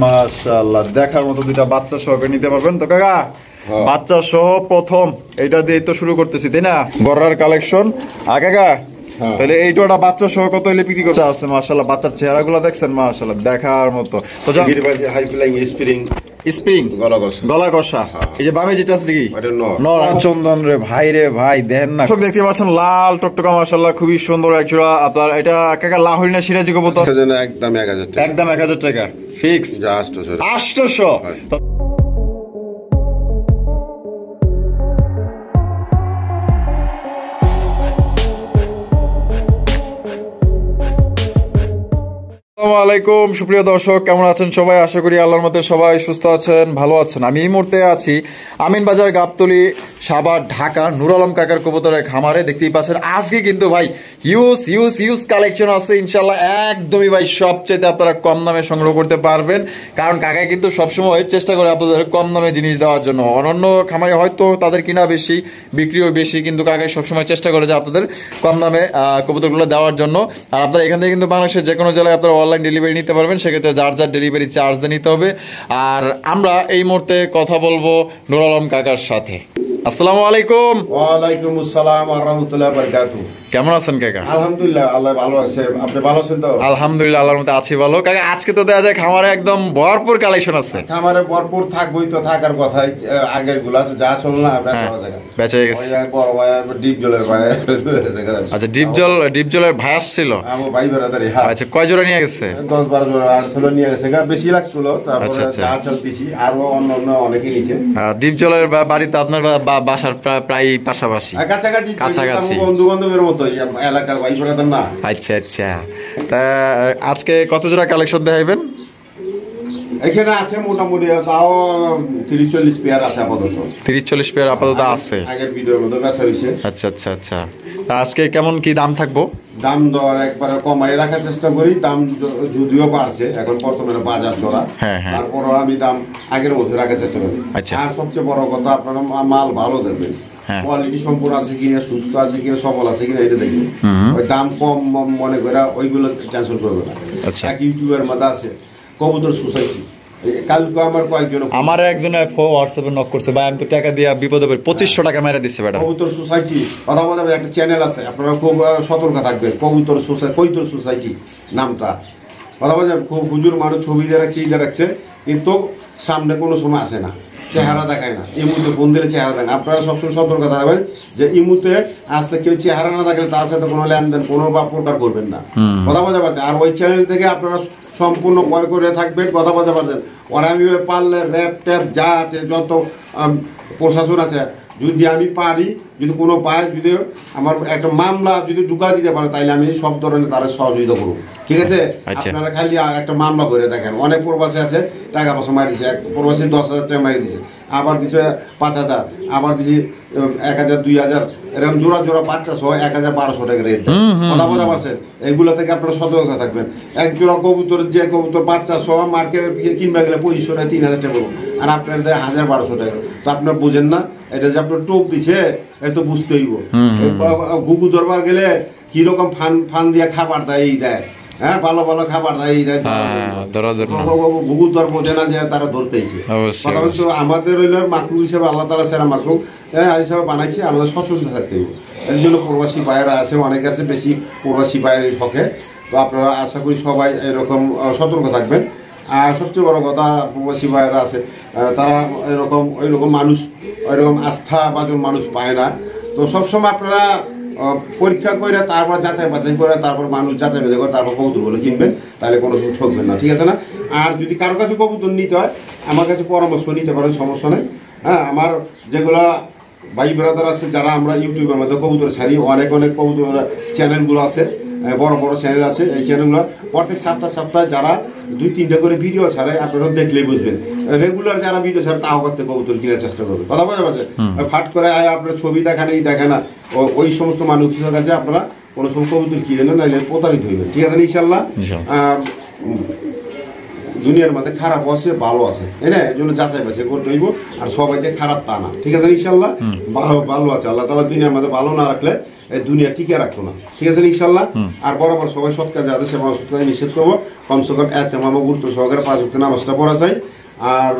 মাশাআল্লাহ, দেখার মতো দুইটা বাচ্চা সহকে নিতে পারবেন তো কাকা? বাচ্চা সহ প্রথম এইটা দিয়ে তো শুরু করতেছি, তাই না? গড়ার কালেকশন। কাকা তাহলে এইটা বাচ্চা সহ কত হলে বিক্রি করতে আছে? মাশাআল্লাহ, বাচ্চার চেহারাগুলো দেখছেন, মাশাআল্লাহ দেখার মতো। তো হাই ফ্লাইং স্প্রিং গলা কষা। এই যে বামে যেটা আছে কি চন্দন রে ভাই দেন না, দেখতে পাচ্ছেন লাল টকটকা, মাশাআল্লাহ খুবই সুন্দর এক জোড়া। আপনার এটা কাকা লাহোরি না সিরাজি কবুতর? একদম 1000 টাকা, একদম 1000 টাকা ফিক্স। 800। আসসালামু আলাইকুম সুপ্রিয় দর্শক, কেমন আছেন সবাই? আশা করি আল্লাহর মধ্যে সবাই সুস্থ আছেন, ভালো আছেন। আমি এই মুহূর্তে আছি আমিন বাজার, গাবতলী, সাভার, ঢাকা, নুর আলম কাকার কবুতরের খামারে। দেখতেই পাচ্ছেন আজকে কিন্তু ভাই হিউজ কালেকশন আছে ইনশাল্লাহ। একদমই ভাই সবচেয়ে আপনারা কম দামে সংগ্রহ করতে পারবেন, কারণ কাকা কিন্তু সবসময় চেষ্টা করে আপনাদের কম দামে জিনিস দেওয়ার জন্য। অন্যান্য খামারে হয়তো তাদের কিনা বেশি, বিক্রিও বেশি, কিন্তু কাকা সবসময় চেষ্টা করে যে আপনাদের কম দামে কবুতরগুলো দেওয়ার জন্য। আর আপনারা এখান থেকে কিন্তু বাংলাদেশের যে কোনো জেলায় আপনারা অনলাইন ডেলিভারি নিতে পারবেন, সেক্ষেত্রে যার ডেলিভারি চার্জ নিতে হবে। আর আমরা এই মুহূর্তে কথা বলবো নুর আলম কাকার সাথে। আসসালামু আলাইকুম। ওয়ালাইকুম আসসালাম ওয়া রাহমাতুল্লাহি ওয়া বারাকাতুহু। কেমন আছেন কাকা? আলহামদুলিল্লাহ, আল্লাহ ভালো আছে। আপনি ভালো আছেন তো? আলহামদুলিল্লাহ, আল্লাহর মধ্যে আছি ভালো। কাকা আজকে তো দেখা যায় খামারে একদম ভরপুর কালেকশন আছে। খামারে ভরপুর থাকবই তো, থাকার কথাই। আগের গুলা যা চল না বেঁচে গেছে। বড় ভাই ডিপ জলের ভাই। আচ্ছা, ডিপ জলের ভাই আসছিল? আমার ভাই বেরাদারি। আচ্ছা, কয় জোড়া নিয়ে গেছে? 10-12 জোড়া আসলে নিয়ে গেছে, বেশি লাগতো। তারপরে যা চলতেছি আর অন্য অনেকে নিচে। ডিপ জলের বাড়িতে আপনার বাসার প্রায় পাশাপাশি, কাছাকাছি বন্ধু বান্ধবের মতো এলাকার ভাই বেরাদার না। আচ্ছা, তা আজকে কত জোড়া কালেকশন দেখাইবেন? এখানে আছে মোটামুটি তাও 30-40 পেয়ার আছে আপাতত। 30-40 পেয়ার আপাতত আছে। আগের ভিডিওর মধ্যে বেচা হইছে। আচ্ছা। তা আজকে কেমন কি দাম থাকবো? দাম দর একবারে কমাই রাখার চেষ্টা করি। দাম যদিও বাড়ছে এখন বর্তমানে বাজার চড়া, তারপরও আমি দাম আগের মধ্যে রাখার চেষ্টা করি। আর সবচেয়ে বড় কথা, আপনারা মাল ভালো দেবেন, কোয়ালিটি সম্পূর্ণ আছে কিনা, সুস্থ আছে কিনা, সবল আছে কিনা, এটা দেখবেন। ওই দাম কম মনে করে ওইগুলো ক্যান্সেল করবে না। এক ইউটিউবের মধ্যে আছে কবুতর সোসাইটি, কালকে আমার একজন হোয়াটসঅ্যাপে নক করছে, ভাই আমি তো টাকা দিয়ে বিপদে পড়ে 2500 টাকা মেরে দিচ্ছে ম্যাডাম। কবুতর সোসাইটি কথা বলা একটা চ্যানেল আছে, আপনারা খুব সতর্ক থাকবেন। কৈতর সোসাইটি নামটা কথা বলা যাবে। খুব হুজুর মানুষ ছবি দিয়ে রাখছে, কিন্তু সামনে কোনো সময় আসে না, চেহারা দেখায় না। ইমুতে ফোন দিলে চেহারা দেয় না। আপনারা সবসময় সতর্ক থাকবেন যে ইমুতে আসতে কেউ চেহারা না থাকলে তার সাথে কোনো লেনদেন কোনো বা প্রকার করবেন না, কথা বোঝা পারছে। আর ওই চ্যানেল থেকে আপনারা সম্পূর্ণ ক্রয় করে থাকবেন, কথা বোঝা পারছেন। ওরা আমি পারলে র্যাপ ট্যাপ যা আছে যত প্রশাসন আছে, যদি আমি পারি, যদি কোনো পায়, যদি আমার একটা মামলা যদি ঢুকা দিতে পারে, তাইলে আমি সব ধরনের তারা সহযোগিতা করবো, ঠিক আছে? আপনারা খালি একটা মামলা করে দেখেন। অনেক প্রবাসী আছে টাকা পয়সা মারি দিচ্ছে, এক প্রবাসী 10,000 টাকা মারি দিচ্ছে, আবার দিচ্ছে 5,000, আবার দিচ্ছি 1,000, 2,000, এরকম জোড়া বাচ্চা সহ 1,000-1,200 টাকা রেট। কথা বোঝা পারছেন? এইগুলো থেকে আপনারা সতর্ক থাকবেন। এক জোড়া কবুতর, যে কবুতর বাচ্চা সহ মার্কেটে কিনবে গেলে 2,500 টাকা, 3,000 টাকা পড়বো, আর আপনার দেয় 1,000-1,200 টাকা। তো আপনার বুঝেন না, এটা যে আপনার টোপ দিচ্ছে এটা তো বুঝতে হইব। গুগু দরবার গেলে কিরকম ফান দিয়ে খাবার দেয়, এই দেয়, হ্যাঁ ভালো খাবার দেয়, এই দেয়। গুগু দর বোঝে না যে তারা ধরতেইছে। আমাদের হইল মাকলুক হিসেবে আল্লাহ তাআলা সেরা মাকলুক হিসাবে বানাইছে, আমাদের সচেতন থাকতে হইব। এর জন্য প্রবাসী ভাইয়েরা আছে, অনেক আছে বেশি প্রবাসী ভাইয়ের হকে। তো আপনারা আশা করি সবাই এরকম সতর্ক থাকবেন। আর সবচেয়ে বড় কথা, প্রবাসী ভাইয়েরা আছে তারা ওইরকম মানুষ, ওইরকম আস্থাভাজন মানুষ পায় না। তো সবসময় আপনারা পরীক্ষা করে, তারপর যাচাই বাছাই করে, তারপর মানুষ যাচাই বাছাই করে, তারপর কবুতরগুলো কিনবেন, তাহলে কোনো সময় ঠকবেন না, ঠিক আছে না? আর যদি কারো কাছে কবুতর নিতে হয়, আমার কাছে পরামর্শ নিতে পারেন, সমস্যা নেই। হ্যাঁ, আমার যেগুলো ভাই ব্রাদার আছে যারা আমরা ইউটিউবের মধ্যে কবুতর ছাড়ি, অনেক কবুতর চ্যানেলগুলো আছে, বড় চ্যানেল আছে। এই চ্যানেলগুলো প্রত্যেক সপ্তাহে যারা 2-3টা করে ভিডিও ছাড়ে, আপনারা দেখলেই বুঝবেন। রেগুলার যারা ভিডিও ছাড়ে তাও করতে কবুতর কেনার চেষ্টা করবে, কথা বোঝা পারছে? ফাট করে আপনার ছবি দেখে না, ওই সমস্ত মানুষের কাছে আপনারা কোনো সময় কবুতর কিনে নেন, নাইলে প্রতারিত হইবেন, ঠিক আছে ইনশাল্লাহ? দুনিয়ার মধ্যে খারাপ আছে ভালো আছে, তাই না? এই জন্য যাচাই বাছাই করতে হইব। আর সবাই যে খারাপ তা না, ঠিক আছে ইনশাল্লাহ। ভালো আছে আল্লাহ তাআলা দুনিয়ার মধ্যে ভালো না রাখলে এই দুনিয়া টিকে রাখতো না, ঠিক আছে ইনশাল্লাহ। আর বরাবর সবাই সৎ কাজে আদেশ এবং অসৎ কাজে নিষেধ করবো। কমসে কম এতেমাম গুরুত্ব সহকারে 5 ওয়াক্ত নামাজটা পড়া চাই। আর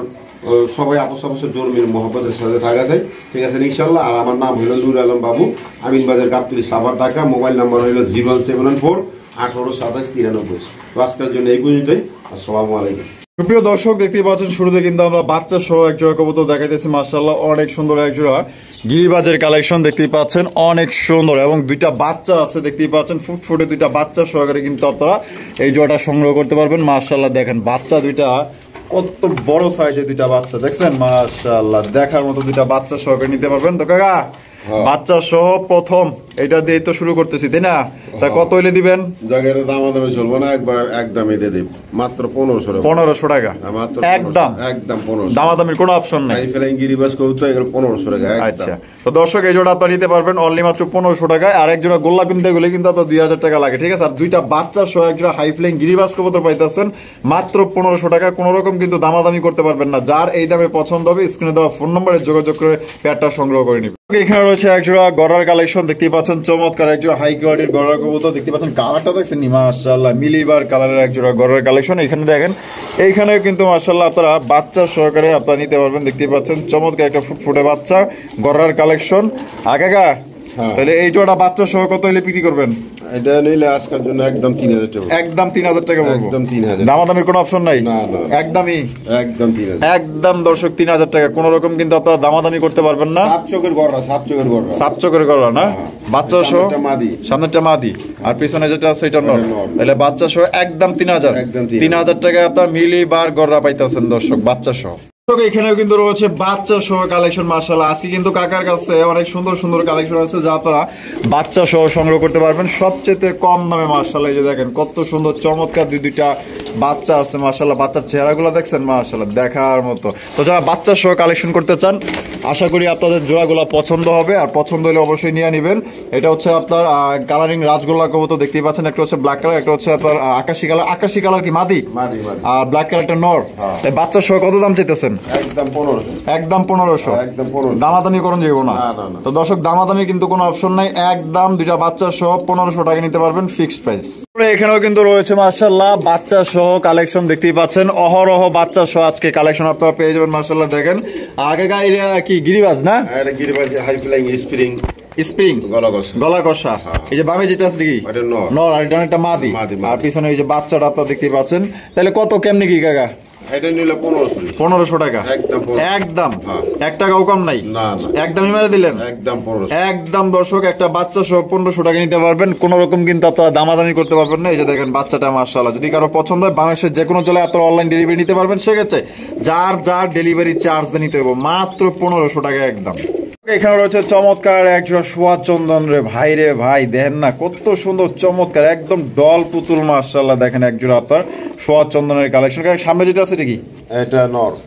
সবাই আপস আপস জন্মের মহব্বতের সাথে থাকা যায়, ঠিক আছে ইনশাল্লাহ। আর আমার নাম হইল নূর আলম বাবু, আমিন বাজার গাবতলী সাভার ঢাকা। মোবাইল নাম্বার হইল 01714 182793। তো আজকের জন্য এই পর্যন্তই। আসসালামু আলাইকুম। প্রিয় দর্শক, দেখতেই পাচ্ছেন শুরুতে কিন্তু আমরা বাচ্চা সহ এক জোড়া কবুতর দেখাইতেছি। মাশাআল্লাহ অনেক সুন্দর এক জোড়া গিরিবাজের কালেকশন দেখতেই পাচ্ছেন, অনেক সুন্দর এবং দুইটা বাচ্চা আছে দেখতেই পাচ্ছেন। ফুটফুটে দুইটা বাচ্চা সহকারে কিন্তু আপনারা এই জোড়াটা সংগ্রহ করতে পারবেন। মাশাআল্লাহ দেখেন বাচ্চা দুইটা কত বড় সাইজের দুইটা বাচ্চা দেখছেন, মাশাআল্লাহ দেখার মতো দুইটা বাচ্চা সহকারে নিতে পারবেন। তো কাকা বাচ্চা সহ প্রথম এটা দিয়ে তো শুরু করতেছি, তাই না? তা কত হইলে দিবেন? জায়গার দাম দামে চলবো না, একদমই দিয়ে দেব মাত্র 1500 টাকা একদম 1500। দামাদামির কোনো অপশন নাই। গিরিবাজ কবুতর এগুলো 1500 টাকা। আচ্ছা, তো দর্শক এই জোড়া আপনারা নিতে পারবেন অনলি মাত্র 1500 টাকায়। আর এক জোড়া গোল্লা কিনতে গেলে কিন্তু আপনার 2000 টাকা লাগে, ঠিক আছে? আর দুইটা বাচ্চা সহ এক জোড়া হাই ফ্লাইং গিরিবাজ কবুতর পাইতেছেন মাত্র 1500 টাকা। কোন রকম কিন্তু দামাদামি করতে পারবেন না। যার এই দামে পছন্দ হবে স্ক্রিনে দেওয়া ফোন নম্বরে যোগাযোগ করে পেয়ারটা সংগ্রহ করে নিবেন। এখানে রয়েছে এক জোড়া গড়ার কালেকশন দেখতেই পাচ্ছেন, চমৎকার এক জোড়া হাই কোয়ালিটির গড়ার কবুতর দেখতে পাচ্ছেন। কালারটা দেখছেন মাশাআল্লাহ মিলিবার কালারের এক জোড়া গড়ার কালেকশন। এখানে দেখেন এইখানে কিন্তু মাশাআল্লাহ আপনারা বাচ্চা সহকারে আপনারা নিতে পারবেন। দেখতেই পাচ্ছেন চমৎকার একটা ফুটফুটে বাচ্চা গড়ার কালেকশন। কাকা তাহলে এই জোড়া বাচ্চা সহ কত হলে বিক্রি করবেন? এটা নিলে আজকের জন্য একদম 3000 টাকা। একদম 3000 টাকা বলবো। একদম 3000। দামাদামির কোনো অপশন নাই? না না, একদমই একদম 3000। একদম দর্শক 3000 টাকা। কোন রকম কিন্তু আপনারা দামাদামি করতে পারবেন না। সাপ চোখের গড়া, সাপ চোখের গড়া, সাপ চোখের গড়া না? বাচ্চা সহ সামনেরটা মাদি আর পিছনে যেটা আছে এটা নর। তাহলে বাচ্চা সহ একদম 3000। 3000 টাকা আপনারা মিলি বার গড়া পাইতেছেন দর্শক বাচ্চা সহ। এখানেও কিন্তু রয়েছে বাচ্চা সহ কালেকশন। মাশাআল্লাহ আজকে কিন্তু কাকার কাছে অনেক সুন্দর সুন্দর কালেকশন আছে যা আপনারা বাচ্চা সহ সংগ্রহ করতে পারবেন সবচেয়ে কম দামে। মাশাআল্লাহ এই যে দেখেন কত সুন্দর চমৎকার দুইটা বাচ্চা আছে। মাশাআল্লাহ বাচ্চার চেহারাগুলো দেখছেন মাশাআল্লাহ দেখার মতো। তো যারা বাচ্চা সহ কালেকশন করতে চান আশা করি আপনাদের জোড়াগুলো পছন্দ হবে। আর পছন্দ হলে অবশ্যই নিয়ে নেবেন। এটা হচ্ছে আপনার কালারিং রাজগোল্লা কবুতর দেখতেই পাচ্ছেন। একটা হচ্ছে ব্ল্যাক কালার, একটা হচ্ছে আপনার আকাশি কালার। আকাশি কালার কি মাদি? আর ব্ল্যাক কালারটা নর। বাচ্চা সহ কত দাম চাইতেছেন? একদম 1500। একদম 1500। একদম 1500। দামাদামি করুন যাইব না। তো দর্শক দামাদামি কিন্তু কোনো অপশন নাই, একদম দুইটা বাচ্চা সহ 1500 টাকা নিতে পারবেন ফিক্সড প্রাইস। এখানেও কিন্তু রয়েছে মাশাআল্লাহ বাচ্চা সহ কালেকশন দেখতেই পাচ্ছেন। অহরহ বাচ্চা সহ আজকে কালেকশন আপনারা পেয়ে যাবেন মাশাআল্লাহ। দেখেন আগে গাইরা কি গিরিবাজ না? এটা গিরিবাজ হাই ফ্লাইং স্প্রিং গলা কষা। এই যে বামে যেটা আছে কি নর আর এটা একটা মাদি। আর পিছনে এই যে বাচ্চাটা আপনারা দেখতেই পাচ্ছেন। তাহলে কত কেমনি কি কাকা? এটা নিলে 1500 টাকা। একদম 1 টাকাও কম নাই। একদমই মেরে দিলেন। একদম দর্শক একটা বাচ্চা সহ 1500 টাকা নিতে পারবেন। কোন রকম কিন্তু আপনারা দামাদামি করতে পারবেন না। এই যে দেখেন বাচ্চাটা মাশাআল্লাহ। যদি কারো পছন্দ হয় বাংলাদেশের যে কোনো জেলায় আপনারা অনলাইন ডেলিভারি নিতে পারবেন। সেক্ষেত্রে যার ডেলিভারি চার্জ দিয়ে নিতে হবে মাত্র 1500 টাকা একদম। এখানে রয়েছে চমৎকার একজোড়া সোয়া চন্দন রে ভাই রে ভাই, দেখেন না কত সুন্দর চমৎকার একদম ডল পুতুল মাশাআল্লাহ। দেখেন একজোড়া আপনার সোয়া চন্দনের কালেকশন। সামনে যেটা আছে এটা কি? এটা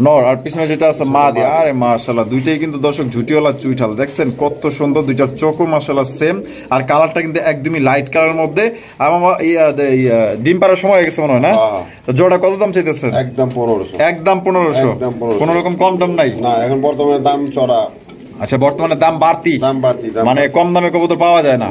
নর আর পিছনে যেটা আছে মাদি। আরে মাশাআল্লাহ দুইটাই কিন্তু দর্শক ঝুটিওয়ালা চুইঠাল। দেখছেন কত সুন্দর দুইটা চোখও মাশাআল্লাহ সেম। আর কালারটা কিন্তু একদমই লাইট কালারের মধ্যে। আমার ডিম পাড়ার সময় হয়ে গেছে মনে হয় না? তো জোড়া কত দাম চাইতেছেন? একদম 1500। একদম 1500। কোন রকম কম দাম নাই না, এখন বর্তমানে দাম চড়া। আচ্ছা বর্তমানে দাম বাড়তি মানে কম দামে কবুতর পাওয়া যায় না।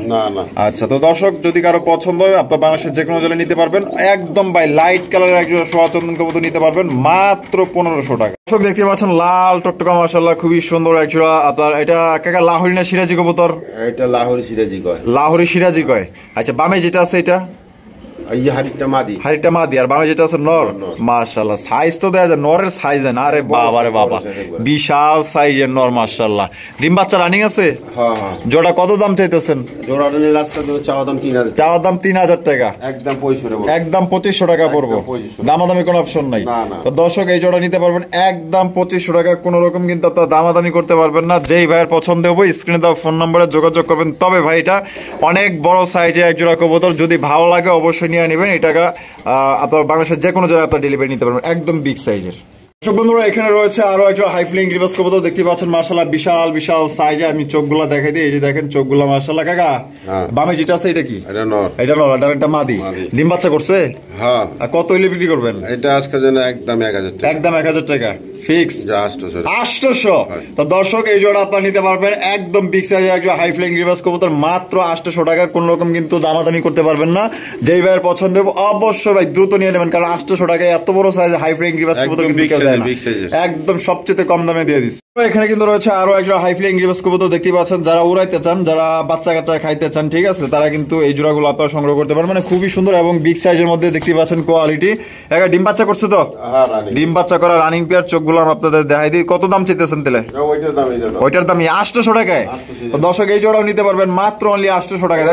আচ্ছা তো দর্শক যদি কারো পছন্দ হয় আপনার বাংলাদেশের যে কোনো জেলায় নিতে পারবেন। একদম ভাই লাইট কালারের একজন সোয়া চন্দন কবুতর নিতে পারবেন মাত্র 1500 টাকা। দর্শক দেখতে পাচ্ছেন লাল টকটকা মাশাআল্লাহ খুবই সুন্দর একজোড়া আপনার। এটা কাকা লাহোরি না সিরাজি কবুতর? এটা লাহোরি সিরাজি কয়। লাহোরি সিরাজি কয়। আচ্ছা বামে যেটা আছে এটা? হাড়িটা মাদি আর বামে যেটা আছে নর। মাশাআল্লাহ সাইজ তো দেখা যায় নরের সাইজ না। আরে বাবা রে বাবা বিশাল সাইজের নর মাশাআল্লাহ। ডিম বাচ্চা রানিং আছে? জোড়া কত দাম চাইতেছেন? জোড়াটা নিলে আজকে চাওয়া দাম 3000। চাওয়া দাম 3000 টাকা। একদম 2500। একদম 2500 টাকা পড়বো। দামাদামি কোনো অপশন নাই। তো দর্শক এই জোড়া নিতে পারবেন একদম 2500 টাকা। কোন রকম কিন্তু আপনারা দামাদামি করতে পারবেন না। যেই ভাইয়ের পছন্দ হবে স্ক্রিনে দেওয়া ফোন নম্বরে যোগাযোগ করবেন। তবে ভাই এটা অনেক বড় সাইজে এক জোড়া কবুতর। যদি ভালো লাগে অবশ্যই নিয়ে নেবেন। এই টাকা আপনার বাংলাদেশের যে কোনো জায়গায় আপনার ডেলিভারি নিতে পারবেন। একদম বিগ সাইজের। দর্শক বন্ধুরা এখানে রয়েছে আরো একটা হাই ফ্লাইং গ্রিবাস কবুতর দেখতে পাচ্ছেন মাশাআল্লাহ বিশাল বিশাল সাইজে। আমি চোখগুলা দেখাই দিই, এই যে দেখেন চোখগুলা মাশাআল্লাহ। কাকা বামে যেটা আছে এটা কি? এটা নর। এটা নর, এটা একটা মাদি। ডিম বাচ্চা করছে? হ্যাঁ। আর কত হইলে বিক্রি করবেন? এটা আজকের জন্য একদম 1000 টাকা। একদম 1000 টাকা ফিক্স। 800। তো দর্শক এই জোড়া আপনারা নিতে পারবেন একদম বিগ সাইজে একটা হাই ফ্লাইং গ্রিবাস কবুতর মাত্র 800 টাকা। কোন রকম কিন্তু দামাদামি করতে পারবেন না। যেই ভাইয়ের পছন্দ হবে অবশ্যই ভাই দ্রুত নিয়ে নেবেন, কারণ 800 টাকায় এত বড় সাইজে হাই ফ্লাইং গ্রিবাস কবুতর কিন্তু কেউ দেয় না। একদম সবচেয়ে কম দামে দিয়ে দিচ্ছে। এখানে কিন্তু রয়েছে আরো একটা হাই ফ্লাইং গ্রিবাস কবুতর দেখতে পাচ্ছেন। যারা উড়াইতে চান, যারা বাচ্চা কাচ্চা খাইতে চান, ঠিক আছে, তারা কিন্তু এই জোড়াগুলো আপনারা সংগ্রহ করতে পারেন। মানে খুবই সুন্দর এবং বিগ সাইজের মধ্যে দেখতে পাচ্ছেন কোয়ালিটি। একটা ডিম বাচ্চা করছে তো? ডিম বাচ্চা করা রানিং পেয়ার। চোখগুলো আপনাদের দেখাই দিই। কত দাম চাইতেছেন তাহলে? ওইটার দামই 800 টাকায়। তো দর্শক এই জোড়াও নিতে পারবেন মাত্র অনলি 800 টাকায়।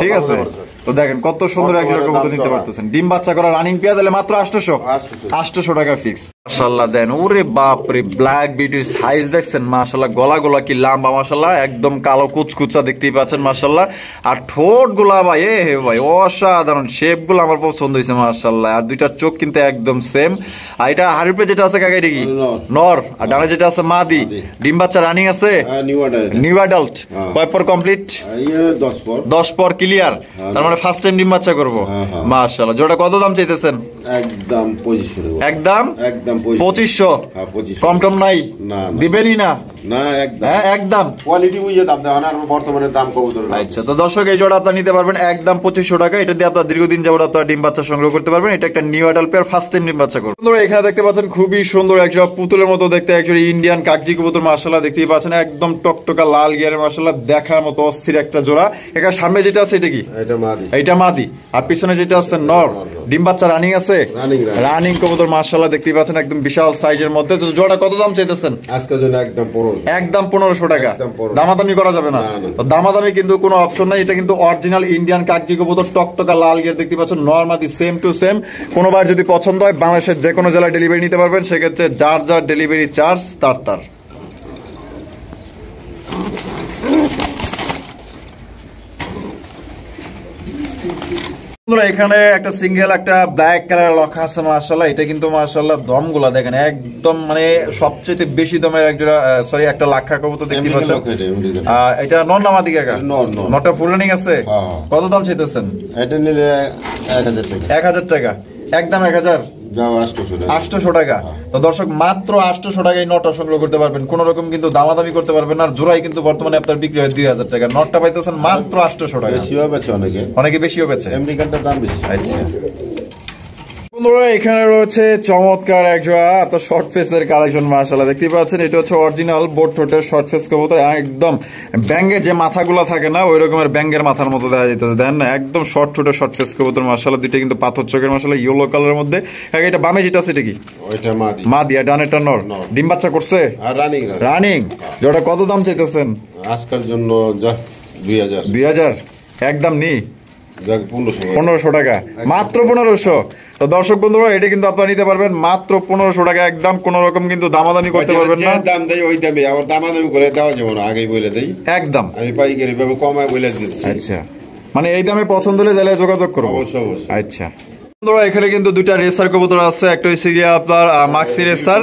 ঠিক আছে, তো দেখেন কত সুন্দর এক জোড়া কবুতর নিতে পারতেছেন। ডিম বাচ্চা করা রানিং পেয়ার তাহলে মাত্র 800 টাকা ফিক্স। মাশাআল্লাহ দেন, ওরে বাপ রে, ব্ল্যাক বিউটির সাইজ দেখছেন মাশাআল্লাহ। গলা কি লম্বা মাশাআল্লাহ, একদম কালো কুচকুচা দেখতেই পাচ্ছেন মাশাআল্লাহ। আর ঠোঁট গুলা ভাই ভাই অসাধারণ, শেপ গুলো আমার পছন্দ হয়েছে মাশাআল্লাহ। আর দুইটার চোখ কিন্তু একদম সেম। আর এটা হাড়ির পে যেটা আছে কাকা এটা কি? নর। আর ডানে যেটা আছে মাদি। ডিম বাচ্চা রানিং আছে? New adult. কয় পর কমপ্লিট? 10 পর ক্লিয়ার। তার মানে ফার্স্ট টাইম ডিম বাচ্চা করবো মাশাআল্লাহ। জোড়া কত দাম চাইতেছেন? একদম 2500। একদম 2500। কম টম নাই? দিবেনই না? না একদম কোয়ালিটি বুঝে দাম দেওয়া না বর্তমানে দাম কবুতর। আচ্ছা, তো দর্শক এই জোড়া আপনারা নিতে পারবেন একদম 2500 টাকা। এটা দিয়ে আপনারা দীর্ঘদিন যাবত আপনারা ডিম বাচ্চা সংগ্রহ করতে পারবেন। এটা একটা new adult pair, first time ডিম বাচ্চা করবে। বন্ধুরা এখানে দেখতে পাচ্ছেন খুবই সুন্দর একটা পুতুলের মতো দেখতে একটা ইন্ডিয়ান কাগজি কবুতর মাশাআল্লাহ। দেখতেই পাচ্ছেন একদম টকটকা লাল গিয়ারের মাশাআল্লাহ, দেখার মতো অস্থির একটা জোড়া। এখানে সামনে যেটা আছে এটা কি? এটা মাদি। আর পিছনে যেটা আছে নর। ডিম বাচ্চা রানিং আছে? রানিং কবুতর মাশাআল্লাহ দেখতেই পাচ্ছেন একদম বিশাল সাইজের মধ্যে। তো জোড়া কত দাম চাইতেছেন? আজকের জন্য একদম 1500। একদম 1500 টাকা। দামাদামি করা যাবে না? দামাদামি কিন্তু কোনো অপশন নাই। এটা কিন্তু অরিজিনাল ইন্ডিয়ান কাগজি কবুতর, টকটকা লাল গিয়ার দেখতে পাচ্ছেন, নরমাদি সেম টু সেম। কোনোবার যদি পছন্দ হয় বাংলাদেশের যে কোনো জেলায় ডেলিভারি নিতে পারবেন। সেক্ষেত্রে যার যার ডেলিভারি চার্জ তার। এখানে একটা সিঙ্গেল একটা ব্ল্যাক কালার লক্ষা আছে মাশাআল্লাহ। এটা কিন্তু মাশাআল্লাহ দমগুলা দেখেন একদম মানে সবচেয়ে বেশি দমের একটা লাক্ষা কবুতর দেখতে পাচ্ছেন। এটা নর না মাদি কাকা? নরটা ফুল রানিং আছে? কত দাম চাইতেছেন? এটা নিলে 1000 টাকা। 1000 টাকা একদম 1000। 800 টাকা। তো দর্শক মাত্র 800 টাকায় নটটা সংগ্রহ করতে পারবেন। কোন রকম কিন্তু দামাদামি করতে পারবেন না। জোড়াই কিন্তু বর্তমানে আপনার বিক্রি হয় 2000 টাকা। নটটা পাইতেছেন মাত্র 800 টাকা। বেশিও বেচে অনেকে বেশিও বেচে। আমেরিকানটার দাম বেশি। আচ্ছা বন্ধুরা এখানে রয়েছে চমৎকার একটা আপনার শর্ট ফেসের কালেকশন মাশাআল্লাহ দেখতেই পাচ্ছেন। এটা হচ্ছে অরিজিনাল বোট ঠোঁটের শর্ট ফেস কবুতর। একদম ব্যাঙ্গের যে মাথাগুলো থাকে না ওই রকমের ব্যাঙ্গের মাথার মতো দেখা যেতে দেন না, একদম শর্ট ঠোঁটের শর্ট ফেস কবুতর মাশাআল্লাহ। দুইটা কিন্তু পাথর চোখের মাশাআল্লাহ, ইয়েলো কালারের মধ্যে। এটা বামে যেটা আছে এটা কি? ওইটা মাদি। মাদি। আর ডানেরটা নর। ডিম বাচ্চা করছে? আর রানিং। যেটা কত দাম চাইতেছেন? আজকের জন্য 2000। 2000 একদম নি 1500 টাকা মাত্র 1500। তো দর্শক বন্ধুরা এটা কিন্তু আপনারা নিতে পারবেন মাত্র 1500 টাকা একদম। কোন রকম কিন্তু দামাদামি করতে পারবেন না। দাম দেই ওই দামে, আবার দামাদামি করে দেওয়া যাবে না, আগেই বলে দেই একদম। আমি পাইকারি ভাবে কমায় বলে দিচ্ছি। আচ্ছা, মানে এই দামে পছন্দ হলে তাহলে যোগাযোগ করব। অবশ্যই। আচ্ছা বন্ধুরা এখানে কিন্তু দুইটা রেসার কবুতর আছে। একটা হচ্ছে গিয়ে আপনার মাক্সি রেসার,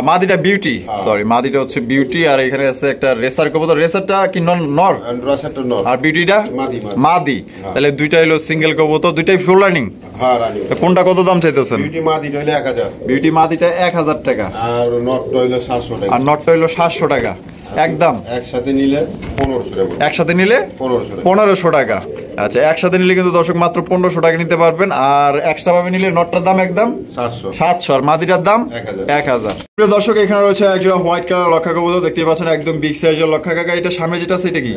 মাদিটা বিউটি, সরি মাদিটা হচ্ছে বিউটি। আর এখানে আছে একটা রেসার কবুতর। রেসারটা কি নর? আর বিউটিটা মাদি। তাহলে দুইটা হলো সিঙ্গেল কবুতর, দুইটাই ফুল রানিং। কোনটা কত দাম চাইতেছেন? বিউটি মাদিটা 1000 টাকা। আর নটটা হইলো 700 টাকা। আর নটটা হইলো 700 টাকা একদম। একসাথে নিলে 1500 টাকা। একসাথে নিলে 1500 টাকা। আচ্ছা, একসাথে নিলে কিন্তু দর্শক মাত্র 1500 টাকা নিতে পারবেন। আর এক্সট্রা ভাবে নিলে নটটার দাম একদম 700 আর মাদিটার দাম 1000। প্রিয় দর্শক এখানে রয়েছে একজোড়া হোয়াইট কালার লক্ষা কবুতর দেখতে পাচ্ছেন, একদম বিগ সাইজের লক্ষা কাকা। এটা সামনে যেটা আছে এটা কি?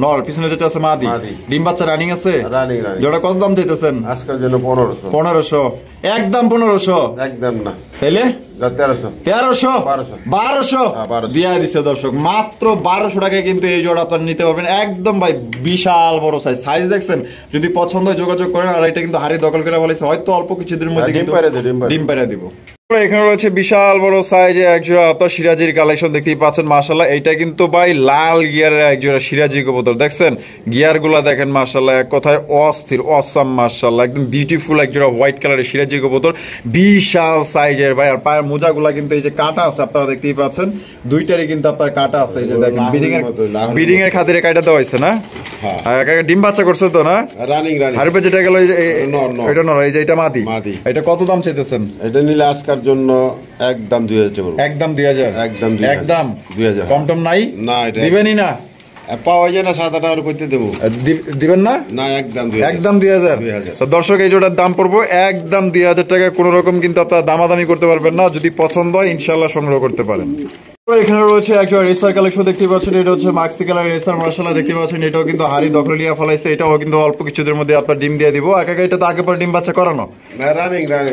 নর। পিছনে যেটা আছে মাদি। ডিম বাচ্চা রানিং আছে? যেটা কত দাম চাইতেছেন? আজকের জন্য 1500 একদম। 1500 একদম না, তাইলে 1300 দিয়া দিছে দর্শক মাত্র 1200 টাকায় কিন্তু এই জোড়া আপনারা নিতে পারবেন একদম ভাই। বিশাল বড় সাইজ দেখছেন। যদি পছন্দ হয় যোগাযোগ করেন। আর এটা কিন্তু হাড়ি দখল করে বলেছে হয়তো অল্প কিছুদিনের মধ্যে ডিম পাইরা দিব। এখানে রয়েছে বিশাল বড় সাইজে একজোড়া আপনার সিরাজির কালেকশন দেখতেই পাচ্ছেন মাশাআল্লাহ। এটা কিন্তু ভাই লাল গিয়ারের একজোড়া সিরাজি কবুতর, দেখছেন গিয়ার গুলা দেখেন মাশাআল্লাহ, এক কথায় অস্থির অসাম মাশাআল্লাহ, একদম বিউটিফুল একজোড়া হোয়াইট কালারের সিরাজি কবুতর, বিশাল সাইজের ভাই। আর পায়ের মোজাগুলা কিন্তু এই যে কাটা আছে আপনারা দেখতেই পাচ্ছেন, দুইটারই কিন্তু আপনার কাটা আছে, এই যে দেখেন ব্রিডিং এর খাতিরে কাটা দেওয়া হয়েছে না। ডিম বাচ্চা করছে তো না, রানিং হারবে যেটা গেল এটা নর, এই যে এটা মাদি। এটা কত দাম চাইতেছেন? এটা নিলে আজকের জন্য একদম 2000 একদম 2000, একদম একদম 2000, কম টম নাই? না এটা দিবেনই না, পাওয়া যায় না, 7-8 করতে দেবো, দিবেন না? না একদম একদম 2000। তো দর্শক এই জোড়ার দাম পড়বো একদম 2000 টাকা। কোন রকম কিন্তু আপনারা দামাদামি করতে পারবেন না, যদি পছন্দ হয় ইনশাআল্লাহ সংগ্রহ করতে পারেন। এখানে রয়েছে একটা রেসার কালেকশন দেখতে পাচ্ছেন, এটা হচ্ছে মাক্সি কালার রেসার মাশাআল্লাহ দেখতে পাচ্ছেন। এটাও কিন্তু হাড়ি দখলে নিয়ে ফলাইছে, এটাও কিন্তু অল্প কিছুদের মধ্যে আপনার ডিম দিয়ে দিব। এটা তো আগে পরে ডিম বাচ্চা করানো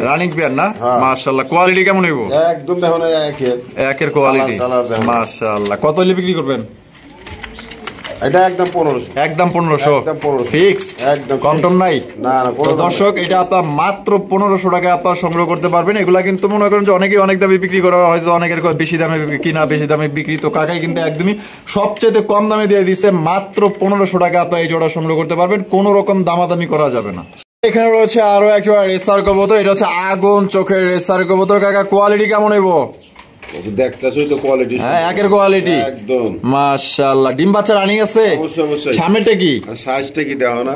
রানিং পেয়ার না, মাশাআল্লাহ। কোয়ালিটি কেমন হইব? একদম দেখো না একের কোয়ালিটি মাশাআল্লাহ। কত হলে বিক্রি করবেন? এটা একদম 1500, একদম 1500 ফিক্সড, একদম কম টম নাই না না। দর্শক এটা আপনার মাত্র 1500 টাকায় আপনারা সংগ্রহ করতে পারবেন। এগুলা কিন্তু মনে করেন যে অনেকেই অনেক দামে বিক্রি করা হয়, অনেকের বেশি দামে কিনা, বেশি দামে বিক্রি। তো কাকাই কিন্তু একদমই সবচেয়ে কম দামে দিয়ে দিচ্ছে, মাত্র 1500 টাকা আপনারা এই জোড়া সংগ্রহ করতে পারবেন, কোনো রকম দামাদামি করা যাবে না। এখানে রয়েছে আরো একটা রেসার কবুতর, এটা হচ্ছে আগুন চোখের রেসার কবুতর। কাকা কোয়ালিটি কেমন হইব? দেখতেছই তো কোয়ালিটি, হ্যাঁ একের কোয়ালিটি একদম মাশাআল্লাহ। ডিম বাচ্চা রানিং আছে? অবশ্যই অবশ্যই। সামনেটা কি? সাইজটা কি দেখো না,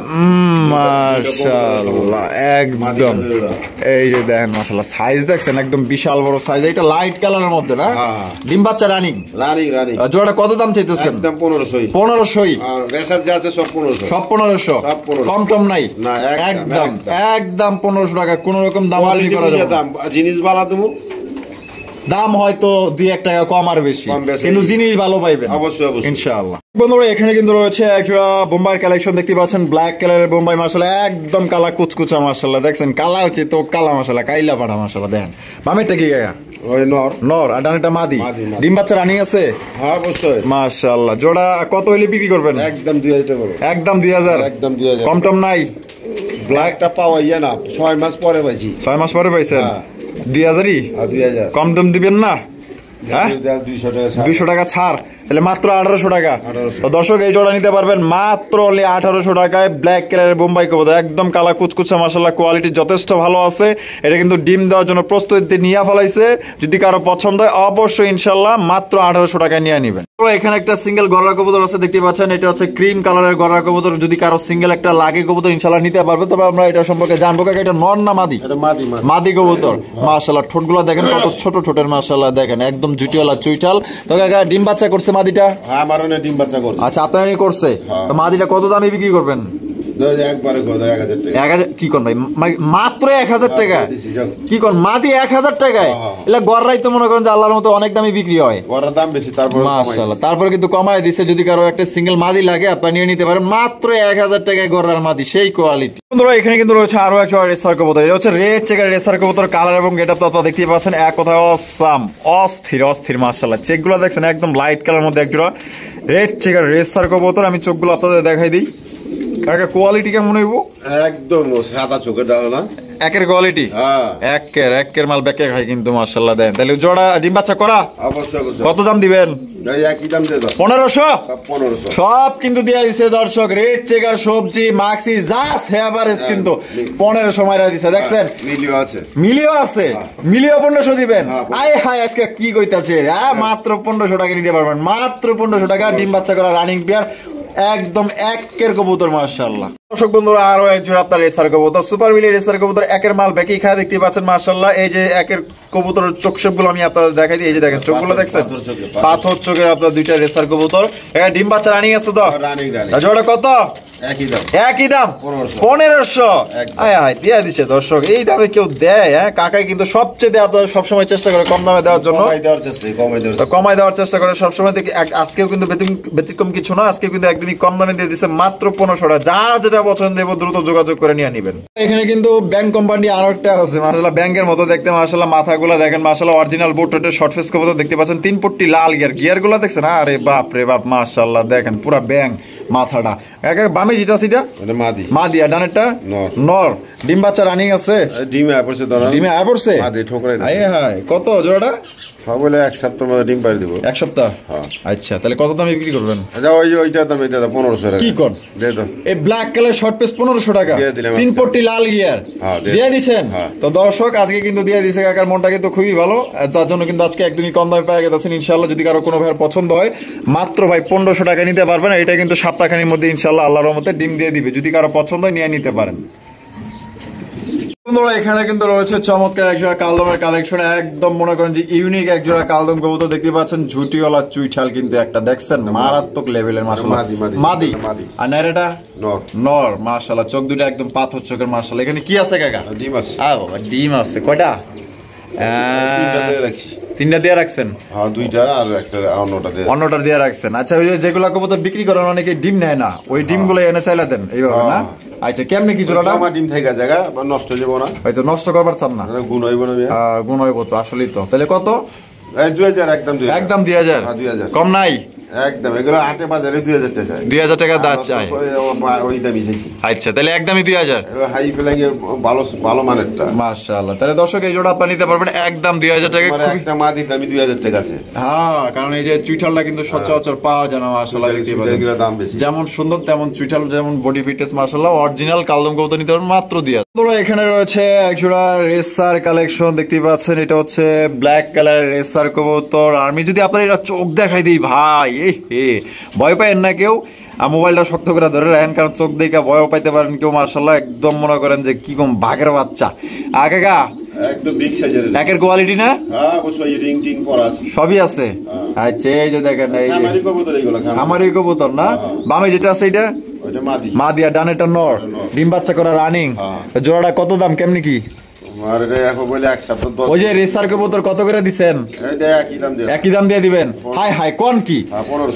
মাশাআল্লাহ একদম। এই যে দেখেন মাশাআল্লাহ সাইজ দেখছেন, একদম বিশাল বড় সাইজ। এটা লাইট কালারের মধ্যে না, ডিম বাচ্চা রানিং রানিং রানিং। জোড়াটা কত দাম চাইতেছেন? একদম 1500, 1500। আর রেসার যা আছে সব 1500, সব 1500, কম টম নাই না, একদম একদম 1500 টাকা, কোনো রকম দামাদামি করা যাবে না। জিনিস বালা দেবো, দাম হয়তো 2-1 টাকা কম আর বেশি, কিন্তু জিনিস ভালো পাইবেন অবশ্যই অবশ্যই ইনশাআল্লাহ। বন্ধুরা এখানে কিন্তু রয়েছে একটা বোম্বাই কালেকশন দেখতে পাচ্ছেন, ব্ল্যাক কালারের বোম্বাই মাশাআল্লাহ, একদম কালা কুচকুচা মাশাআল্লাহ, দেখছেন কালার কি তো কালা মাশাআল্লাহ, কাইলা পাড়া মাশাআল্লাহ। দেখেন বামেরটা কি গায়া? ওই নর, নর। আর ডানেরটা মাদি। ডিম বাচ্চা রানিং আছে? হ্যাঁ অবশ্যই মাশাআল্লাহ। জোড়া কত হইলে বিক্রি করবেন? একদম 2000 টাকা, একদম 2000, একদম 2000, কম টম নাই? ব্ল্যাকটা পাওয়া যায় না, 6 মাস পরে পাইছি। 6 মাস পরে পাইছেন? 2000ই? 2000 কম টম দিবেন না? হ্যাঁ 200 টাকা ছাড়, তাহলে মাত্র 1800 টাকা। তো দর্শক এই জোড়া নিতে পারবেন মাত্র 1800 টাকায়, ব্ল্যাক কালারের বোম্বাই কবুতর, একদম কালা কুচকুচা মাশাআল্লাহ, কোয়ালিটি যথেষ্ট ভালো আছে। এটা কিন্তু ডিম দেওয়ার জন্য প্রস্তুতি নিয়ে ফেলাইছে, যদি কারো পছন্দ হয় অবশ্যই ইনশাআল্লাহ মাত্র 1800 টাকায় নিয়ে নেবেন। এখানে একটা সিঙ্গেল গড়া কবুতর আছে দেখতে পাচ্ছেন, এটা হচ্ছে ক্রিম কালারের গড়া কবুতর। যদি কারো সিঙ্গেল একটা লাগে কবুতর ইনশাআল্লাহ নিতে পারবে। তবে আমরা এটা সম্পর্কে জানবো। কাকা এটা নর না মাদি? এটা মাদি, মাদি কবুতর মাশাআল্লাহ। ঠোঁটগুলো দেখেন কত ছোট ঠোঁটের মাশাআল্লাহ, দেখেন একদম জুটিওয়ালা চুইটাল। তো কাকা ডিম বাচ্চা করছে মাদিটা? হ্যাঁ আমার ডিম বাচ্চা করছে। আচ্ছা আপনারই করছে? তো মাদিটা কত দামে বিক্রি করবেন? একবারে 1000 টাকা। 1000 কি কোন ভাই, মাত্র 1000 টাকা? কি কোন মাদি 1000 টাকায়? এলা গড়রাই তো মনে করেন যে আল্লাহর মতো অনেক দামে বিক্রি হয়, গড়ার দাম বেশি, তারপর মাশাআল্লাহ তারপরে কিন্তু কমায় দিছে। যদি কারো একটা সিঙ্গেল মাদি লাগে আপনি নিয়ে নিতে পারেন মাত্র 1000 টাকায় গড়রার মাদি, সেই কোয়ালিটি। বন্ধুরা এখানে কিন্তু রয়েছে আরো একটা রেসার কবুতর, এটা হচ্ছে রেড চেকার রেসার কবুতর। কালার এবং গেটআপ তো আপনারা দেখতেই পাচ্ছেন, এক কথায় অসাম, অস্থির অস্থির মাশাআল্লাহ। চেকগুলো দেখছেন একদম লাইট কালার মধ্যে একজোড়া রেড চেকার রেসার কবুতর। আমি চোখগুলো আপনাদের দেখাই দিই। কাকা কোয়ালিটি কেমন হইব? একদম সাদা চোখের দাও না, একের কোয়ালিটি, হ্যাঁ একের মাল ব্যাকে খাই কিন্তু মাশাআল্লাহ। দেন তাহলে জোড়া ডিম বাচ্চা করা? অবশ্যই অবশ্যই। কত দাম দিবেন? একই দাম দিয়ে দাও, 1500। 1500 সব কিন্তু দিয়ে দিছে দর্শক, রেড চেকার সবজি মাক্সি জাস্ট এভারেজ কিন্তু 1500 মাইরা দিছে, দেখছেন মিলিও আছে, মিলিও আছে, মিলিও 1500 দিবেন। আয় হায় আজকে কি কইতাছে, হ্যাঁ মাত্র 1500 টাকা নিতে পারবেন, মাত্র 1500 টাকা ডিম বাচ্চা করা রানিং পেয়ার, একদম একের কবুতর মাশাআল্লাহ। দর্শক বন্ধুরা আরো একজন আপনার রেসার কবুতর, সুপার মিলি রেসার কবুতর, একের মাল বেকি খায় দেখতে পাচ্ছেন মাশাআল্লাহ। এই যে একের কবুতরের চোখ সবগুলো আমি আপনাদের দেখাই দিই, এই যে দেখেন চোখগুলো দেখছেন পাথর চোখের আপনার দুইটা রেসার কবুতর। এটা ডিম বাচ্চা রানিং আছে তো? Running running. জোড়া কত? একই দাম, একই দাম 1500। আয় হায় দিয়ে দিছে দর্শক, এই দামে কেউ দেয়? হ্যাঁ কাকাই কিন্তু সবচেয়ে আপনারা সবসময় চেষ্টা করে কম দামে দেওয়ার জন্য, কমাই দেওয়ার চেষ্টা করে সবসময়। দেখি আজকেও কিন্তু ব্যতিক্রম কিছু না, আজকে কিন্তু একদমই কম দামে দিয়ে দিচ্ছে মাত্র 1500 টাকা। যার যেটা পছন্দ দেব দ্রুত যোগাযোগ করে নিয়ে নেবেন। এখানে কিন্তু ব্যাংক কোম্পানি আরো একটা আছে মাশাআল্লাহ, ব্যাংকের মতো দেখতে মাশাআল্লাহ। মাথাগুলো দেখেন মাশাআল্লাহ, অরিজিনাল বোট টোটের শর্ট ফেস কবুতর দেখতে পাচ্ছেন, 3 পট্টি লাল গিয়ার, গিয়ার গুলো দেখছেন আরে বাপ রে বাপ মাশাআল্লাহ। দেখেন পুরা ব্যাংক মাথাটা। বামে যেটা সেটা মাদি। মাদি আর ডানেরটা নর। নর। ডিম বাচ্চা রানিং আছে? ডিমে আয় পড়ছে ধরো। ডিমে আয় পড়ছে? মাদি ঠোকরাই হায় হায়, কত জোড়াটা? সব বলে এক সপ্তাহ মধ্যে ডিম পাড়ি দিব। এক সপ্তাহ? হ্যাঁ। আচ্ছা, তাহলে কত দামে বিক্রি করবেন? আচ্ছা ওই যে ওইটার দাম এটা 1500 টাকা। কি কর দে দাও। এই ব্ল্যাক কালার শর্ট পিস 1500 টাকা, দিয়ে দিলাম 3 আজকে। পট্টি লাল গিয়ার হ্যাঁ, দিয়ে দিছেন। হ্যাঁ। তো দর্শক আজকে কিন্তু দিয়ে দিছে কাকার, মনটা কিন্তু খুবই ভালো, যার জন্য কিন্তু আজকে একদমই কম দামে পেয়ে গেছেন। ইনশাআল্লাহ যদি কারো কোনো ভাইয়ের পছন্দ হয় মাত্র ভাই 1500 টাকা নিতে পারবেন। এটা কিন্তু সপ্তাহখানির মধ্যে ইনশাআল্লাহ আল্লাহর রহমতে ডিম দিয়ে দিবে। যদি কারো পছন্দ হয় নিয়ে নিতে পারেন। বন্ধুরা এখানে কিন্তু রয়েছে চমৎকার একজোড়া কালদমের কালেকশন, একদম মনে করেন যে ইউনিক একজোড়া কালদম কবুতর দেখতে পাচ্ছেন। ঝুটিওয়ালা চুইঠাল কিন্তু একটা দেখছেন, মারাত্মক লেভেলের মাশাআল্লাহ। মাদি আর নেরেটা নর। নর মাশাআল্লাহ, চোখ দুটো একদম পাথর চোখের মাশাআল্লাহ। এখানে কি আছে কাকা? ডিম আছে। বাবা ডিম আছে কয়টা? তিনটা দিয়ে রাখছেন? হ্যাঁ দুইটা আর একটা অন্যটা দিয়ে রাখছেন। আচ্ছা ওই যে যেগুলা কবুতর বিক্রি করেন অনেকে ডিম নেয় না, ওই ডিমগুলো এনে চাইলা দেন এইভাবে না? আচ্ছা কেমনে কি জোড়াটা? আমার ডিম থেকে জায়গা নষ্ট হয়ে যাবো না, হয়তো নষ্ট করবার চান না, গুণ হইব না। গুণ হইব তো আসলেই তো। তাহলে কত? 2000 একদম 2000। একদম 2000? 2000 কম নাই? একদম এগুলো হাটে বাজারে 2000 টাকা চাই। 2000 টাকা দাঁত চাই? ওই দামই চাইছি। আচ্ছা তাহলে একদমই 2000? হাই ফ্লাইং এর ভালো ভালো মানেরটা। মাশাআল্লাহ, তাহলে দর্শক এই জোড়া আপনি নিতে পারবেন একদম 2000 টাকা। একটা মাদির দামই 2000 টাকা আছে। হ্যাঁ, কারণ এই যে চুইঠালটা কিন্তু সচরাচর পাওয়া যায় না মাশাআল্লাহ, দেখতে পাচ্ছেন দাম বেশি। যেমন সুন্দর তেমন চুইঠাল, যেমন বডি ফিটনেস মাশাআল্লাহ অরিজিনাল কালদম কবুতর নিতে পারবেন মাত্র 2000। বন্ধুরা এখানে রয়েছে এক জোড়া রেসার কালেকশন দেখতে পাচ্ছেন। এটা হচ্ছে ব্ল্যাক কালার রেসার কবুতর। আমি যদি আপনার এটা চোখ দেখাই দিই ভাই, ভয় পাইেন না কেউ, মোবাইলটা শক্ত করে ধরে রাখেন, কারণ চোখ দেখে ভয় পাইতে পারেন কেউ মাশাআল্লাহ। একদম মনে করেন যে কি কম বাঘের বাচ্চা। কাকা একদম বিগ সাইজের একের কোয়ালিটি না? হ্যাঁ অবশ্যই, রিং টিং পরা আছে, সবই আছে। আচ্ছা এই যে দেখেন, এই যে আমারই কবুতর এগুলো। আমারই কবুতর না? বামে যেটা আছে এটা ওইটা মাদি। মাদি আর ডানেটা নর, ডিম বাচ্চা করা রানিং। জোড়াটা কত দাম কেমনি কি? আর এটা এখন বলে এক সপ্তাহ। ওই যে রেসার কবুতর কত করে দিবেন? একই দাম দিয়ে দিবেন? হাই হাই কোন কি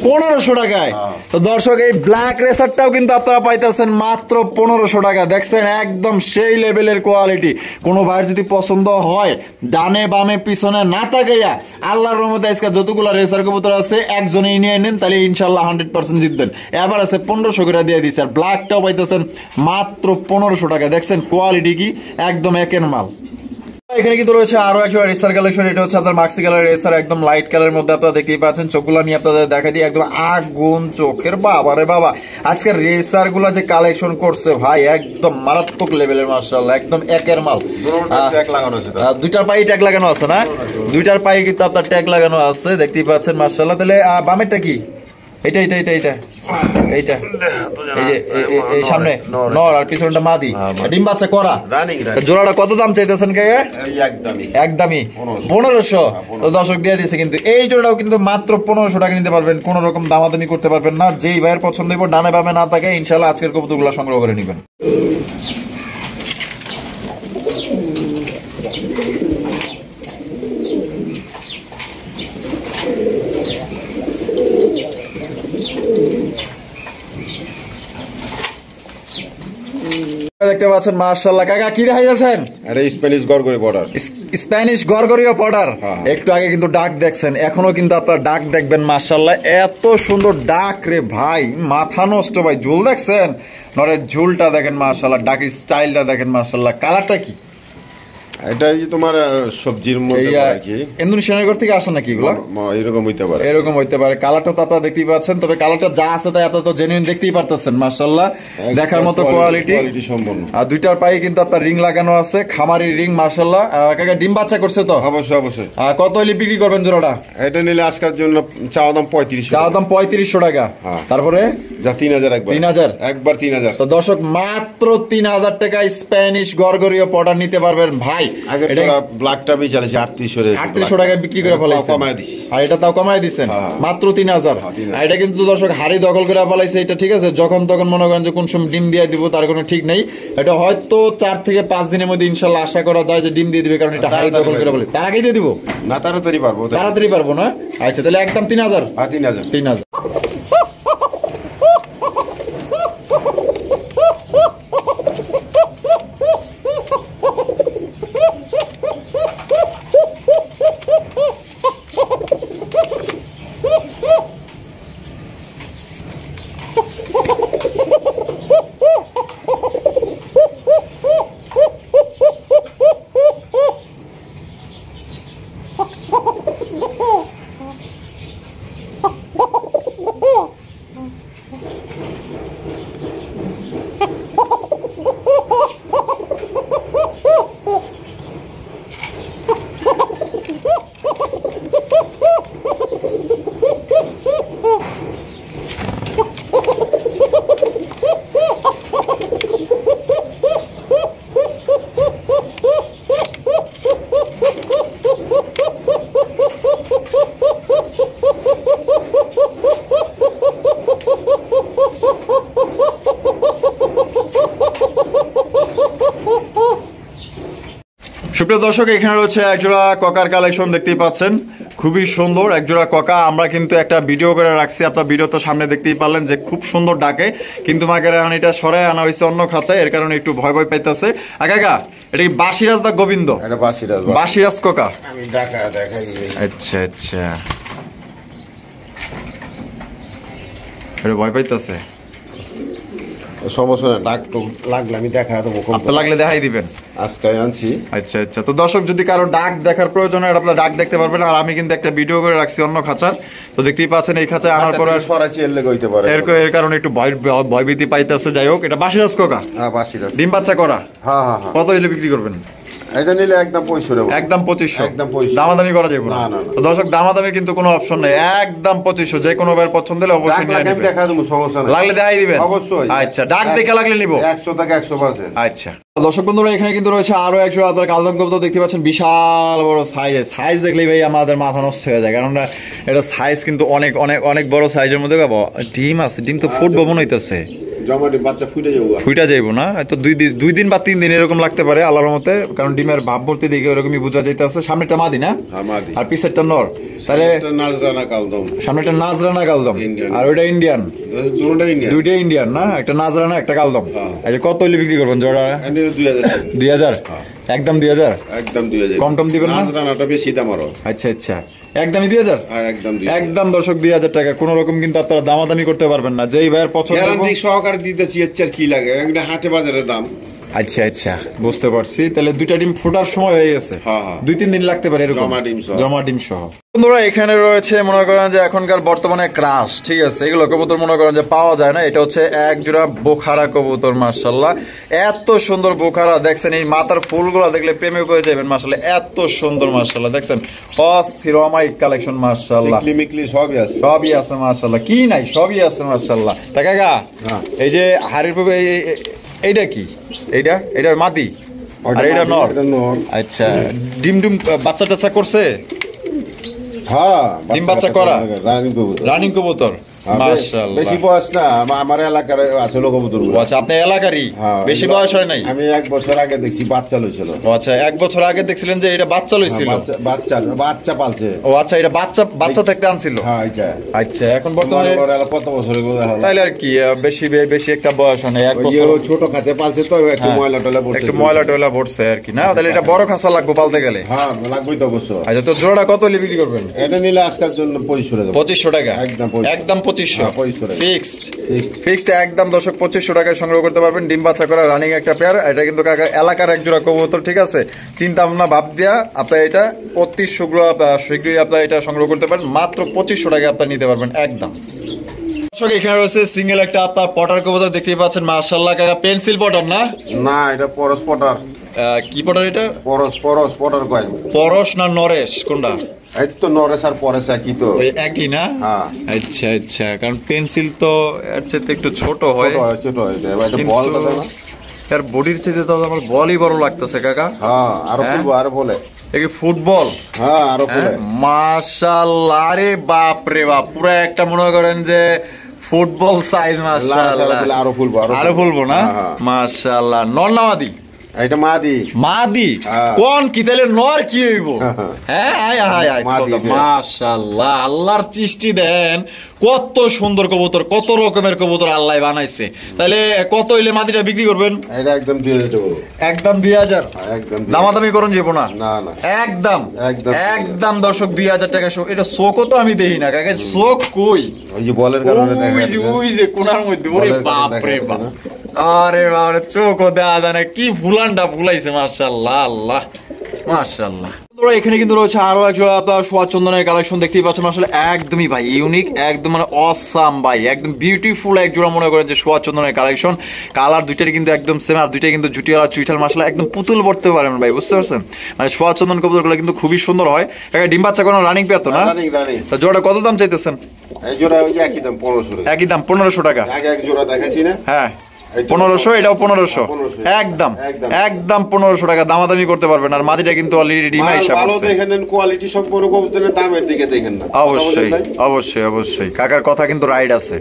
1500 টাকায়? তো দর্শক এই ব্ল্যাক রেসারটাও কিন্তু আপনারা পাইতেছেন মাত্র 1500 টাকা। দেখছেন একদম সেই লেভেলের কোয়ালিটি। কোনো ভাইয়ের যদি পছন্দ হয় ডানে বামে পিছনে না তাকাইয়া আল্লাহর রহমতে আজকে যতগুলো রেসার কবুতর আছে একজনেই নিয়ে নেন, তাহলে ইনশাআল্লাহ 100% জিতবেন। এবার আছে 1500 করে দিয়ে দিচ্ছে। আর ব্ল্যাকটাও পাইতেছেন মাত্র 1500 টাকা। দেখছেন কোয়ালিটি কি, একদম একের মাল। এখানে কিন্তু রয়েছে আরো একটা রেসার কালেকশন। এটা হচ্ছে আপনার মাক্সি কালার রেসার, একদম লাইট কালারের মধ্যে আপনারা দেখতেই পাচ্ছেন। চোখগুলো নিয়ে আপনাদের দেখা দিই, একদম আগুন চোখের। বাবা রে বাবা, আজকের রেসার গুলা যে কালেকশন করছে ভাই একদম মারাত্মক লেভেলের মাশাআল্লাহ, একদম একের মাল। দুইটার পায়ে ট্যাগ লাগানো আছে না? দুইটার পায়ে কিন্তু আপনার ট্যাগ লাগানো আছে, দেখতেই পাচ্ছেন মাশাআল্লাহ। তাহলে বামেরটা কি? এইটা এইটা এইটা এইটা এইটা এই যে এই সামনে নর আর পিছনটা মাদি, ডিম বাচ্চা করা। জোড়াটা কত দাম চাইতেছেন কাকা? একদমই 1500। তো দর্শক দিয়ে দিয়েছে কিন্তু এই জোড়াটাও কিন্তু মাত্র 1500 টাকা নিতে পারবেন, কোন রকম দামাদামি করতে পারবেন না। যেই ভাইয়ের পছন্দ হইব ডানে বামে না থাকে ইনশাআল্লাহ আজকের কবুতরগুলো সংগ্রহ করে নেবেন। দেখতে পাচ্ছেন মাশাআল্লাহ। কাকা কি দেখাইতেছেন? এটা স্প্যানিশ গরগরি বর্ডার। স্প্যানিশ গরগরিও পর্ডার। একটু আগে কিন্তু ডাক দেখছেন, এখনো কিন্তু আপনার ডাক দেখবেন মাশাআল্লাহ। এত সুন্দর ডাক রে ভাই, মাথা নষ্ট ভাই। ঝুল দেখছেন, নরের ঝুলটা দেখেন মাশাআল্লাহ, ডাকের স্টাইলটা দেখেন মাশাআল্লাহ। কালারটা কি? এটা তোমার সবজির মধ্যে কি ইন্দোনেশিয়ার ঘর থেকে আসে নাকি এগুলো? এরকম হইতে পারে, এরকম হইতে পারে। কালারটা তো আপনারা দেখতেই পাচ্ছেন, তবে কালারটা যা আছে তাই এত জেনুইন দেখতেই পারতেছেন মাশাআল্লাহ, দেখার মতো কোয়ালিটি সম্পন্ন। আর দুইটার পায়ে কিন্তু আপনার রিং লাগানো আছে, খামারি রিং মাশাআল্লাহ। কাকা ডিম বাচ্চা করছে তো? অবশ্যই অবশ্যই। কত হলে বিক্রি করবেন জোড়াটা? এটা নিলে আজকের জন্য চাওয়া দাম 3500। চাওয়া দাম 3500 টাকা। তারপরে যা 3000 একবার। 3000 একবার 3000। তো দর্শক মাত্র 3000 টাকায় স্প্যানিশ গরগরিও পটার নিতে পারবেন ভাই। এটা ব্ল্যাকটা বেশি চলেছে 3800 টাকায় বিক্রি করে ফেলাইছে, কমায় দিছি। আর এটা তাও কমায় দিছেন মাত্র 3000। আর এটা কিন্তু দর্শক হাড়ি দখল করে ফেলাইছে, এটা ঠিক আছে। যখন তখন মনে করেন যে কোন সময় ডিম দিয়ে দিব তার কোনো ঠিক নেই। এটা হয়তো 4 থেকে 5 দিনের মধ্যে ইনশাআল্লাহ আশা করা যায় যে ডিম দিয়ে দিবে, কারণ এটা হাড়ি দখল করে ফেলে। তার আগেই দিয়ে দিব না? তাড়াতাড়ি পারবো, তাড়াতাড়ি পারবো না? আচ্ছা তাহলে একদম 3000। 3000। সুপ্রিয় দর্শক, এখানে রয়েছে একজোড়া ককার কালেকশন দেখতেই পাচ্ছেন, খুবই সুন্দর একজোড়া ককা। আমরা কিন্তু একটা ভিডিও করে রাখছি, আপনার ভিডিও তো সামনে দেখতেই পারলেন যে খুব সুন্দর ডাকে, কিন্তু মাকে এখন এটা সরাই আনা হয়েছে অন্য খাঁচায়, এর কারণে একটু ভয় ভয় পাইতেছে। কাকা এটা কি বাসিরাজ দা গোবিন্দ? এটা বাসিরাজ, বাসিরাজ ককা। আমি দেখাই। আচ্ছা আচ্ছা, এটা ভয় পাইতেছে, সমস্যা না, ডাক তো লাগলে আমি দেখা দেবো, আপনার লাগলে দেখাই দিবেন। আজকে আনছি। আচ্ছা আচ্ছা, তো দর্শক যদি কারো ডাক দেখার প্রয়োজন হয় আপনারা ডাক দেখতে পারবেন। আর আমি কিন্তু একটা ভিডিও করে রাখছি অন্য খাঁচার, তো দেখতেই পাচ্ছেন এই খাঁচায় আনার পর সরাসরি এলে হইতে পারে, এর কারণে একটু ভয়ভীতি পাইতেছে। যাই হোক, এটা বাসিরাজ ককা। হ্যাঁ বাসিরাজ, ডিম বাচ্চা করা। হ্যাঁ হ্যাঁ হ্যাঁ। কত হইলে বিক্রি করবেন? এটা নিলে একদম 2500, একদম 2500, একদম 2500, দামাদামি করা যাবে না। না। তো দর্শক, দামাদামির কিন্তু কোনো অপশন নেই, একদম 2500, যে কোনো ভাইয়ের পছন্দ হলে অবশ্যই নিয়ে নেবেন। দেখা দেবো, সমস্যা নাই, লাগলে দেখাই দিবেন অবশ্যই। আচ্ছা, ডাক দেখে লাগলে নিব 100 থেকে 100%। আচ্ছা দর্শক বন্ধুরা, এখানে কিন্তু রয়েছে আরো একজন আপনার কালদম কবুতর দেখতে পাচ্ছেন, বিশাল বড় সাইজ দেখলেই ভাই আমাদের মাথা নষ্ট হয়ে যায়, কারণ এটা সাইজ কিন্তু অনেক অনেক অনেক বড় সাইজের মধ্যে। ডিম আছে, ডিম তো ফুটবো মনে হইতেছে, বাচ্চা ফুটে যাইবো না, তো 2 দিন বা 3 দিন এরকম লাগতে পারে আল্লাহর মতে, কারণ ডিমের ভাব ভর্তি দেখে ওরকমই বোঝা যাইতেছে। সামনেটা মাদি না, আর পিছেরটা নর, তাহলে সামনেটা নাজরানা কালদম আর ওইটা ইন্ডিয়ান, দুইটা ইন্ডিয়ান না, একটা নাজরানা একটা কালদম। আচ্ছা, কত হইলে বিক্রি করবেন জোড়া? 2000, একদম 2000, একদম 2000, কম টম দিবেন না? নাজরানাটা বেশি দাম আরো। আচ্ছা আচ্ছা, একদমই 2000, একদম দর্শক 2000 টাকা, কোন রকম কিন্তু আপনারা দামাদামি করতে পারবেন না, যেই ভাইয়ের পছন্দ সহকারে দিতেছি, কি লাগে হাটে বাজারের দাম। আচ্ছা আচ্ছা, বুঝতে পারছি। তাহলে দুইটা ডিম ফোটার সময় হয়ে গেছে, 2-3 দিন লাগতে পারে এরকম, জমা ডিম সহ। বন্ধুরা, এখানে রয়েছে মনে করেন যে এখনকার বর্তমানে ক্রাশ, ঠিক আছে, এগুলো কবুতর মনে করেন যে পাওয়া যায় না। এটা হচ্ছে এক জোড়া বোখারা কবুতর, মাশাআল্লাহ এত সুন্দর বোখারা। দেখছেন এই মাথার ফুলগুলো দেখলে প্রেমে হয়ে যাবেন, মাশাআল্লাহ এত সুন্দর, মাশাআল্লাহ দেখছেন অস্থির অমায়িক কালেকশন, মাশাআল্লাহ সবই আছে মাশাআল্লাহ, কি নাই সবই আছে মাশাআল্লাহ। তা কাকা, এই যে হাড়ির এইটা কি? এইটা মাদি আর এইটা নর। আচ্ছা, ডিম বাচ্চা টাচ্চা করছে? হ্যাঁ, ডিম বাচ্চা করা রানিং কবুতর, মাশাআল্লাহ। বেশি বয়স না, আমার এলাকার আছে কবুতর। আচ্ছা, আপনার এলাকারই? বেশি বয়স হয় নাই? আমি 1 বছর আগে দেখছি বাচ্চা লইছিল। আচ্ছা, 1 বছর আগে দেখছিলেন যে এটা বাচ্চা লইছিল? বাচ্চা পালছে। ও আচ্ছা, এটা বাচ্চা থাকতে আনছিল? হ্যাঁ এটা। আচ্ছা, এখন বর্তমানে কত বছর? তাইলে আর কি বেশি একটা বয়স হয় না, 1 বছর। ছোট খাঁচা পালছে তো, একটু ময়লা টয়লা পড়ছে আর কি, না? তাহলে এটা বড় খাঁচা লাগবে পালতে গেলে? হ্যাঁ, লাগবেই তো অবশ্য। আচ্ছা, তো জোড়াটা কত হলে বিক্রি করবেন? এটা নিলে আজকের জন্য 2500 টাকা। একদম 2500 ফিক্সড একদম দর্শক, 2500 টাকায় সংগ্রহ করতে পারবেন। ডিম বাচ্চা করা রানিং একটা পেয়ার, এটা কিন্তু এলাকার এক জোড়া কবুতর, ঠিক আছে, চিন্তা ভাবনা ভাব দিয়া আপনার এটা অতি শীঘ্রই আপনার এটা সংগ্রহ করতে পারেন, মাত্র 2500 টাকায় আপনার নিতে পারবেন একদম। এখানে রয়েছে সিঙ্গেল একটা আপনার পটার কবুতর দেখতেই পাচ্ছেন, মাশাআল্লাহ কাকা, পেন্সিল পটার না? না, এটা পরশ পটার। কি পটার এটা? পরশ পটার কয়। পরশ না নরেশ, কোনটা? এই তো নরেশ আর পরশ একই তো, একই না? আচ্ছা আচ্ছা, কারণ পেন্সিল তো এর চেয়ে একটু ছোট হয়, এর বডির চেয়ে তো আমার বলই বড় লাগতেছে কাকা। হ্যাঁ, আরো বলে ফুটবল। হ্যাঁ, আরো মাশাআল্লাহ, আরে বাপ রে বাপ, পুরো একটা মনে করেন যে ফুটবল সাইজ, মাশাআল্লাহ। আরো ফুলবো না? মাশাআল্লাহ। নর না মাদি? এটা মাদি। কোন কি তাহলে নর কি হইব? হ্যাঁ, মাশাআল্লাহ, আল্লাহর সৃষ্টি দেন, কত সুন্দর কবুতর, কত রকমের কবুতর আল্লাহ বানাইছে। তাহলে কত হইলে মাদিটা বিক্রি করবেন? এটা একদম 2000। একদম 2000? দামাদামি করুন যাবো না? না, একদম দর্শক 2000 টাকা। এটা চোখও তো আমি দেখি না কাকা, চোখ কই? ওই যে বলের কারণে ওই যে কোনার মধ্যে, ওরে বাপ রে বাপ, আরে বাবা, চোখও দেওয়া যায় না, কি ফুলানটা ফুলাইছে, মাশাআল্লাহ, আল্লাহ মাশাআল্লাহ। এখানে কিন্তু রয়েছে আরো একজোড়া আপনার সোয়া চন্দনের কালেকশন দেখতেই পাচ্ছেন, আসলে একদমই ভাই ইউনিক, একদম মানে অসাম ভাই, একদম বিউটিফুল এক জোড়া মনে করেন যে সোয়া চন্দনের কালেকশন। কালার দুইটারই কিন্তু একদম সেম, আর দুইটাই কিন্তু জুটিওয়ালা চুইঠাল, মাশাআল্লাহ একদম পুতুল পড়তে পারেন ভাই, বুঝতে পারছেন? মানে সোয়া চন্দন কবুতরগুলো কিন্তু খুবই সুন্দর হয়। ডিম বাচ্চা কোনো রানিং পেয়ে তো না? জোড়া কত দাম চাইতেছেন? এই জোড়া একই দাম 1500। একই দাম 1500 টাকা। আগে এক জোড়া দেখাইছি না? হ্যাঁ, 1500, এটাও 1500, একদম 1500 টাকা, দামাদামি করতে পারবেন। আর মাদিটা কিন্তু অলরেডি ডিমা হিসাব আছে, ভালো দেখেন, কোয়ালিটি সম্পূর্ণ কবুতরের দামের দিকে দেখেন না। অবশ্যই কাকার কথা কিন্তু রাইট আছে।